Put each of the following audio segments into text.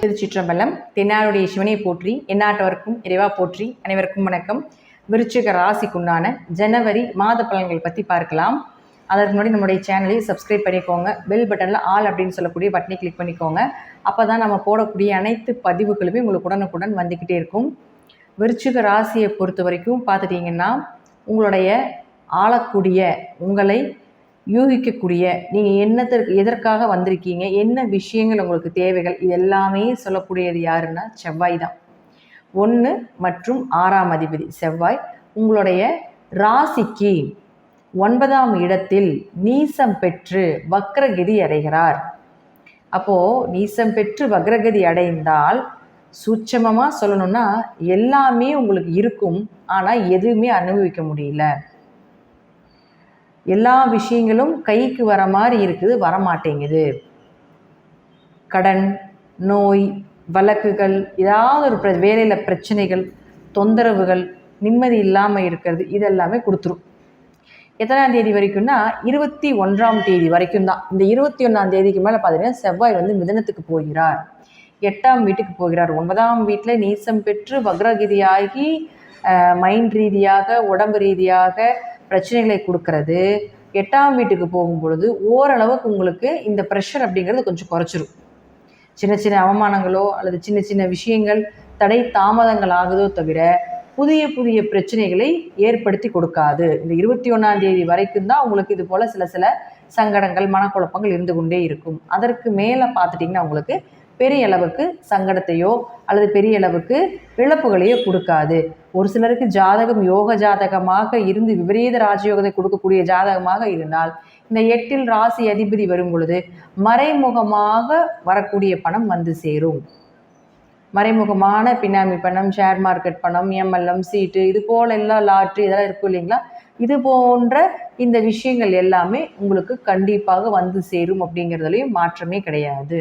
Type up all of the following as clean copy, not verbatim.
திருச்சிற்றம்பலம். தென்னாருடைய சிவனை போற்றி, எந்நாட்டவருக்கும் இறைவா போற்றி. அனைவருக்கும் வணக்கம். விருச்சிக ராசிக்குண்டான ஜனவரி மாத பலன்கள் பற்றி பார்க்கலாம். அதற்கு முன்னாடி நம்முடைய சேனலை சப்ஸ்கிரைப் பண்ணிக்கோங்க. பெல் பட்டனில் ஆல் அப்படின்னு சொல்லக்கூடிய பட்டனை கிளிக் பண்ணிக்கோங்க. அப்போ தான் நம்ம போடக்கூடிய அனைத்து பதிவுகளுமே உங்களுக்கு உடனுக்குடன் வந்துக்கிட்டே இருக்கும். விருச்சிக ராசியை பொறுத்த வரைக்கும் பார்த்துட்டிங்கன்னா, உங்களுடைய ஆளக்கூடிய, உங்களை யூகிக்கக்கூடிய, நீங்கள் எதற்காக வந்திருக்கீங்க, என்ன விஷயங்கள் உங்களுக்கு தேவைகள், இது எல்லாமே சொல்லக்கூடியது யாருன்னா செவ்வாய் தான். 1 மற்றும் 6ஆம் அதிபதி செவ்வாய் உங்களுடைய ராசிக்கு 9ஆம் இடத்தில் நீசம் பெற்று வக்ரகதி அடைகிறார். அப்போது நீசம் பெற்று வக்ரகதி அடைந்தால் சூட்சமமாக சொல்லணும்னா எல்லாமே உங்களுக்கு இருக்கும், ஆனால் எதுவுமே அனுபவிக்க முடியல. எல்லா விஷயங்களும் கைக்கு வர மாதிரி இருக்குது, வரமாட்டேங்குது. கடன், நோய், வழக்குகள், ஏதாவது ஒரு வேலையில் பிரச்சனைகள், தொந்தரவுகள், நிம்மதி இல்லாமல் இருக்கிறது, இதெல்லாமே கொடுத்துரும். எத்தனாம் தேதி வரைக்கும்னா 21ஆம் தேதி வரைக்கும் தான். இந்த 21ஆம் தேதிக்கு மேலே பார்த்தீங்கன்னா செவ்வாய் மிதுனத்துக்கு போகிறார், 8ஆம் வீட்டுக்கு போகிறார். 9ஆம் வீட்டில் நீசம் பெற்று வக்ரகதியாகி மைண்ட் ரீதியாக, உடம்பு ரீதியாக பிரச்சனைகளை கொடுக்கறது. 8ஆம் வீட்டுக்கு போகும் பொழுது ஓரளவுக்கு உங்களுக்கு இந்த ப்ரெஷர் அப்படிங்கிறது கொஞ்சம் குறைச்சிரும். சின்ன சின்ன அவமானங்களோ அல்லது சின்ன சின்ன விஷயங்கள் தடை தாமதங்கள் ஆகுதோ தவிர புதிய புதிய பிரச்சனைகளை ஏற்படுத்தி கொடுக்காது. இந்த 21ஆம் தேதி வரைக்கும் தான் உங்களுக்கு இது போல் சில சங்கடங்கள், மனக்குழப்பங்கள் இருந்து கொண்டே இருக்கும். அதற்கு மேலே பார்த்துட்டிங்கன்னா உங்களுக்கு பெரிய அளவுக்கு சங்கடத்தையோ அல்லது பெரிய அளவுக்கு இழப்புகளையோ கொடுக்காது. ஒரு சிலருக்கு ஜாதகம் யோக ஜாதகமாக இருந்து விபரீத ராஜயோகத்தை கொடுக்கக்கூடிய ஜாதகமாக இருந்தால் இந்த 8இல் ராசி அதிபதி வரும் பொழுது மறைமுகமாக வரக்கூடிய பணம் வந்து சேரும். மறைமுகமான பினாமி பணம், ஷேர் மார்க்கெட் பணம், எம்எல்எம், சீட்டு, இது போல எல்லாம் லாட்ரி இதெல்லாம் இருக்கும் இல்லைங்களா, இது போன்ற இந்த விஷயங்கள் எல்லாமே உங்களுக்கு கண்டிப்பாக வந்து சேரும் அப்படிங்கிறதுலையும் மாற்றமே கிடையாது.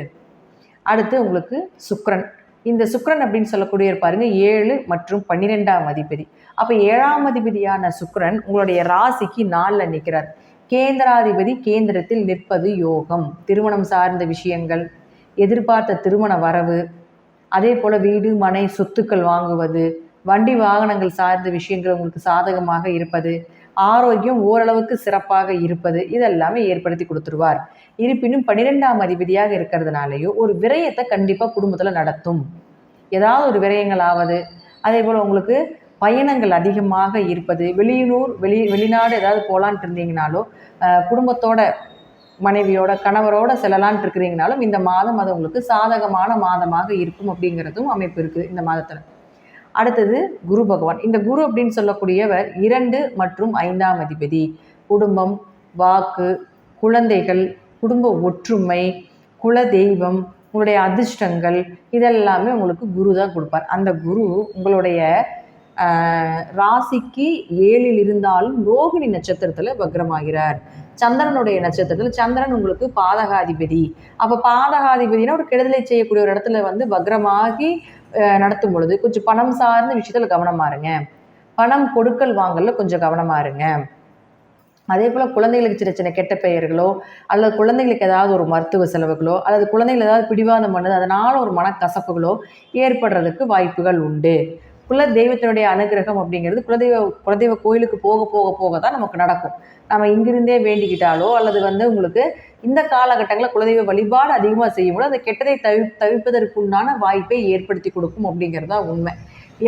அடுத்து உங்களுக்கு சுக்கிரன். இந்த சுக்கிரன் அப்படின்னு சொல்லக்கூடிய பாருங்க 7 மற்றும் 12ஆம் அதிபதி. அப்போ 7ஆம் அதிபதியான சுக்கிரன் உங்களுடைய ராசிக்கு 4ல் நிற்கிறார். கேந்திராதிபதி கேந்திரத்தில் நிற்பது யோகம். திருமணம் சார்ந்த விஷயங்கள், எதிர்பார்த்த திருமண வரவு, அதே போல் வீடு மனை சொத்துக்கள் வாங்குவது, வண்டி வாகனங்கள் சார்ந்த விஷயங்கள் உங்களுக்கு சாதகமாக இருப்பது, ஆரோக்கியம் ஓரளவுக்கு சிறப்பாக இருப்பது, இதெல்லாமே ஏற்படுத்தி கொடுத்துருவார். இருப்பினும் 12ஆம் அதிபதியாக இருக்கிறதுனாலேயோ ஒரு விரயத்தை கண்டிப்பாக குடும்பத்தில் நடத்தும். ஏதாவது ஒரு விரயங்கள் ஆவது, அதே போல் உங்களுக்கு பயணங்கள் அதிகமாக இருப்பது, வெளிநாடு ஏதாவது போகலான்ட்டு இருந்தீங்கனாலோ, குடும்பத்தோட மனைவியோட கணவரோட செல்லலான்ட்டு இருக்கிறீங்கனாலும் இந்த மாதம் அது உங்களுக்கு சாதகமான மாதமாக இருக்கும் அப்படிங்கிறதும் அமைப்பு இருக்குது இந்த மாதத்தில். அடுத்தது குரு பகவான். இந்த குரு அப்படின்னு சொல்லக்கூடியவர் 2 மற்றும் 5ஆம் அதிபதி. குடும்பம், வாக்கு, குழந்தைகள், குடும்ப ஒற்றுமை, குல தெய்வம், உங்களுடைய அதிர்ஷ்டங்கள், இதெல்லாமே உங்களுக்கு குரு தான் கொடுப்பார். அந்த குரு உங்களுடைய ராசிக்கு 7ல் இருந்தாலும் ரோகிணி நட்சத்திரத்தில் வக்ரமாகிறார். சந்திரனுடைய நட்சத்திரத்தில், சந்திரன் உங்களுக்கு பாதகாதிபதி. அப்போ பாதகாதிபதினா ஒரு கெடுதலை செய்யக்கூடிய ஒரு இடத்துல வக்ரமாகி நடத்தும் பொழுது கொஞ்சம் பணம் சார்ந்த விஷயத்தில் கவனமாக இருங்க. பணம் கொடுக்கல் வாங்கல கொஞ்சம் கவனமாக இருங்க. அதே போல் குழந்தைகளுக்கு சின்ன சின்ன கெட்ட பெயர்களோ அல்லது குழந்தைகளுக்கு ஏதாவது ஒரு மருத்துவ செலவுகளோ அல்லது குழந்தைகள் ஏதாவது பிடிவாதம் பண்ணது அதனால் ஒரு மனக்கசப்புகளோ ஏற்படுறதுக்கு வாய்ப்புகள் உண்டு. குல தெய்வத்தினுடைய அனுகிரகம் அப்படிங்கிறது குலதெய்வ கோயிலுக்கு போக போக போக தான் நமக்கு நடக்கும். நம்ம இங்கிருந்தே வேண்டிக்கிட்டாலோ அல்லது உங்களுக்கு இந்த காலகட்டங்களில் குலதெய்வ வழிபாடு அதிகமாக செய்யும்போது அந்த கெட்டதை தவிர்ப்பதற்குண்டான வாய்ப்பை ஏற்படுத்தி கொடுக்கும் அப்படிங்கிறது தான் உண்மை.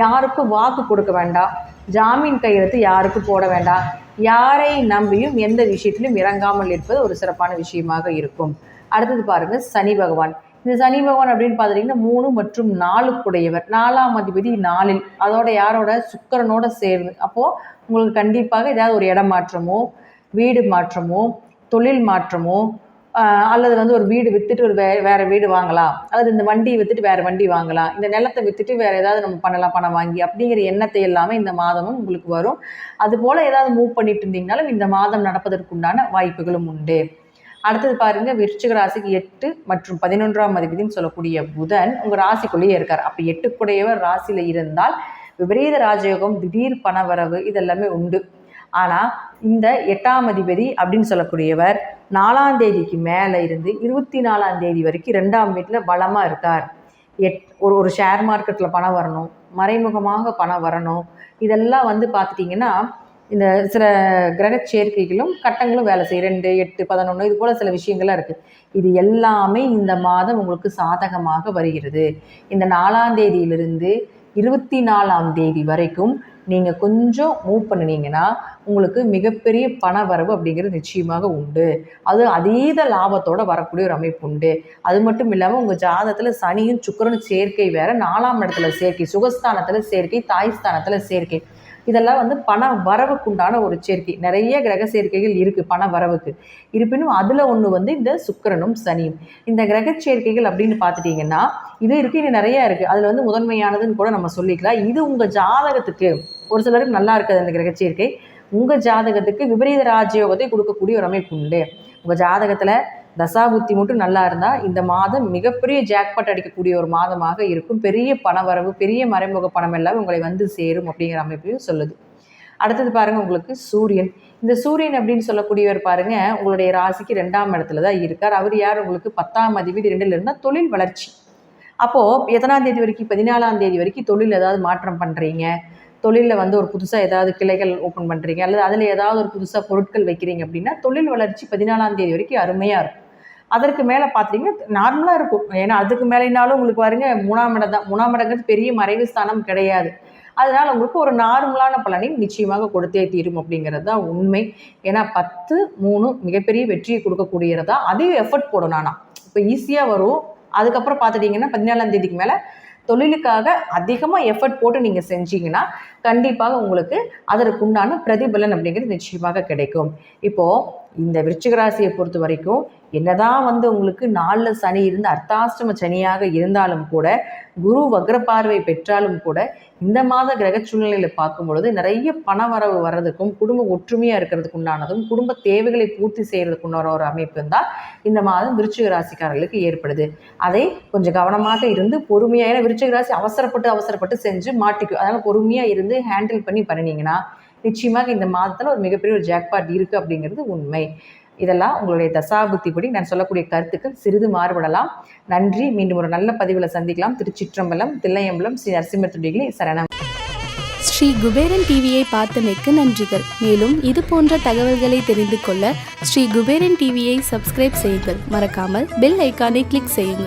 யாருக்கும் வாக்கு கொடுக்க வேண்டாம், ஜாமீன் கையெழுத்து யாருக்கும் போட வேண்டாம், யாரை நம்பியும் எந்த விஷயத்திலும் இறங்காமல் இருப்பது ஒரு சிறப்பான விஷயமாக இருக்கும். அடுத்தது பாருங்க சனி பகவான். இந்த சனி பகவான் அப்படின்னு பார்த்துட்டிங்கன்னா 3 மற்றும் 4 4ஆம் அதிபதி 4ல், அதோட யாரோட சுக்கிரனோட சேர்ந்து. அப்போது உங்களுக்கு கண்டிப்பாக ஏதாவது ஒரு இடம் மாற்றமோ, வீடு மாற்றமோ, தொழில் மாற்றமோ, அல்லது ஒரு வீடு விற்றுட்டு ஒரு வேறு வீடு வாங்கலாம், அல்லது இந்த வண்டியை விற்றுட்டு வேறு வண்டி வாங்கலாம், இந்த நிலத்தை விற்றுட்டு வேறு ஏதாவது நம்ம பண்ணலாம் பணம் வாங்கி அப்படிங்கிற எண்ணத்தை எல்லாமே இந்த மாதமும் உங்களுக்கு வரும். அதுபோல் ஏதாவது மூவ் பண்ணிட்டு இருந்தீங்கனாலும் இந்த மாதம் நடப்பதற்குண்டான வாய்ப்புகளும் உண்டு. அடுத்தது பாருங்க, விருச்சிக ராசிக்கு 8 மற்றும் 11ஆம் அதிபதினு சொல்லக்கூடிய புதன் உங்கள் ராசிக்குள்ளேயே இருக்கார். அப்போ 8 ராசியில் இருந்தால் விபரீத ராஜயோகம், திடீர் பணவரவு இதெல்லாமே உண்டு. ஆனால் இந்த 8ஆம் அதிபதி அப்படின்னு சொல்லக்கூடியவர் 4ஆம் தேதிக்கு மேலே இருந்து 24ஆம் தேதி வரைக்கும் 2ஆம் வீட்டில் பலமாக இருக்கார். ஒரு ஷேர் மார்க்கெட்டில் பணம் வரணும், மறைமுகமாக பணம் வரணும், இதெல்லாம் பார்த்துட்டிங்கன்னா இந்த சில கிரக சேர்க்கைகளும் கட்டங்களும் வேலை செய்யும். 2, 8, 11 இது போல் சில விஷயங்கள்லாம் இருக்குது. இது எல்லாமே இந்த மாதம் உங்களுக்கு சாதகமாக வருகிறது. இந்த 4ஆம் தேதியிலிருந்து 24ஆம் தேதி வரைக்கும் நீங்கள் கொஞ்சம் மூவ் பண்ணினீங்கன்னா உங்களுக்கு மிகப்பெரிய பண வரவு அப்படிங்கிறது நிச்சயமாக உண்டு. அது அதீத லாபத்தோடு வரக்கூடிய ஒரு அமைப்பு உண்டு. அது மட்டும் இல்லாமல் உங்கள் ஜாதகத்தில் சனியும் சுக்கிரனும் சேர்க்கை வேறு, 4ஆம் இடத்துல சேர்க்கை, சுகஸ்தானத்தில் சேர்க்கை, தாய்ஸ்தானத்தில் சேர்க்கை, இதெல்லாம் பண வரவுக்குண்டான ஒரு சேர்க்கை. நிறைய கிரக சேர்க்கைகள் இருக்குது பண வரவுக்கு. இருப்பினும் அதில் ஒன்று இந்த சுக்கிரனும் சனியும். இந்த கிரக சேர்க்கைகள் அப்படின்னு பார்த்துட்டிங்கன்னா இது இருக்குது, இது நிறையா இருக்குது. அதில் முதன்மையானதுன்னு கூட நம்ம சொல்லிக்கலாம். இது உங்கள் ஜாதகத்துக்கு ஒரு சிலருக்கு நல்லா இருக்குது அந்த கிரக சேர்க்கை. உங்கள் ஜாதகத்துக்கு விபரீத ராஜயோகத்தை கொடுக்கக்கூடிய ஒரு அமைப்பு உண்டு. உங்கள் ஜாதகத்தில் தசாபுத்தி மட்டும் நல்லா இருந்தால் இந்த மாதம் மிகப்பெரிய ஜாக்பாட் அடிக்கக்கூடிய ஒரு மாதமாக இருக்கும். பெரிய பணவரவு, பெரிய மறைமுக பணம் எல்லாம் உங்களை சேரும் அப்படிங்கிற அமைப்பையும் சொல்லுது. அடுத்தது பாருங்கள், உங்களுக்கு சூரியன். இந்த சூரியன் அப்படின்னு சொல்லக்கூடியவர் பாருங்கள் உங்களுடைய ராசிக்கு 2ஆம் இடத்துல தான் இருக்கார். அவர் யார்? உங்களுக்கு 10ஆம் அதிபதி 2ல் இருந்தால் தொழில் வளர்ச்சி. அப்போது எத்தனாம் தேதி வரைக்கும்? 14ஆம் தேதி வரைக்கும் தொழில் ஏதாவது மாற்றம் பண்ணுறீங்க, தொழிலில் ஒரு புதுசாக ஏதாவது கிளைகள் ஓப்பன் பண்ணுறீங்க, அல்லது அதில் ஏதாவது ஒரு புதுசாக பொருட்கள் வைக்கிறீங்க அப்படின்னா தொழில் வளர்ச்சி 14ஆம் தேதி வரைக்கும் அருமையாக இருக்கும். அதற்கு மேலே பார்த்தீங்கன்னா நார்மலாக இருக்கும். ஏன்னா அதுக்கு மேலேனாலும் உங்களுக்கு பாருங்க 3ஆம் இடம் தான். 3ஆம் இடங்கிறது பெரிய மறைவு ஸ்தானம் கிடையாது. அதனால் உங்களுக்கு ஒரு நார்மலான பலனை நிச்சயமாக கொடுத்தே தீரும் அப்படிங்கிறது தான் உண்மை. ஏன்னா 10, 3 மிகப்பெரிய வெற்றியை கொடுக்கக்கூடியதா. அதையும் எஃபர்ட் போடணும். ஆனால் இப்போ ஈஸியாக வரும். அதுக்கப்புறம் பார்த்துட்டிங்கன்னா 14ஆம் தேதிக்கு மேலே தொழிலுக்காக அதிகமாக எஃபர்ட் போட்டு நீங்கள் செஞ்சீங்கன்னா கண்டிப்பாக உங்களுக்கு அதற்குண்டான பிரதிபலன் அப்படிங்கிறது நிச்சயமாக கிடைக்கும். இப்போது இந்த விருச்சிக ராசியை பொறுத்த வரைக்கும் என்னதான் உங்களுக்கு 4 சனி இருந்து அர்த்தாஷ்டம சனியாக இருந்தாலும் கூட, குரு வக்ர பார்வை பெற்றாலும் கூட, இந்த மாத கிரக சூழ்நிலையில் பார்க்கும் பொழுது நிறைய பண வரவு வர்றதுக்கும், குடும்ப ஒற்றுமையாக இருக்கிறதுக்கு உண்டானதும், குடும்ப தேவைகளை பூர்த்தி செய்கிறதுக்குண்டான ஒரு அமைப்பு தான் இந்த மாதம் விருச்சிக ராசிக்காரர்களுக்கு ஏற்படுது. அதை கொஞ்சம் கவனமாக இருந்து பொறுமையாக, ஏன்னா விருச்சிக ராசி அவசரப்பட்டு செஞ்சு மாட்டிக்கும். அதனால் பொறுமையாக இருந்து ஹேண்டில் பண்ணி பண்ணினீங்கன்னா நிச்சயமாக இந்த மாதத்தில் ஒரு மிகப்பெரிய ஒரு ஜாக்பாட் இருக்குது அப்படிங்கிறது உண்மை. இதெல்லாம் உங்களுடைய தசாபுத்திப்படி நான் சொல்லக்கூடிய கருத்துக்கள் சிறிது மாறுபடலாம். நன்றி. மீண்டும் ஒரு நல்ல பதிவில் சந்திக்கலாம். திருச்சிற்றம்பலம், தில்லையம்பலம், ஸ்ரீ நரசிம்மத்துடிகளே சரணம். ஸ்ரீ குபேரன் டிவியை பார்த்தமைக்கு நன்றிகள். மேலும் இது போன்ற தகவல்களை தெரிந்து கொள்ள ஸ்ரீ குபேரன் டிவியை சப்ஸ்கிரைப் செய்யுங்கள். மறக்காமல் பெல் ஐக்கானை கிளிக் செய்யுங்கள்.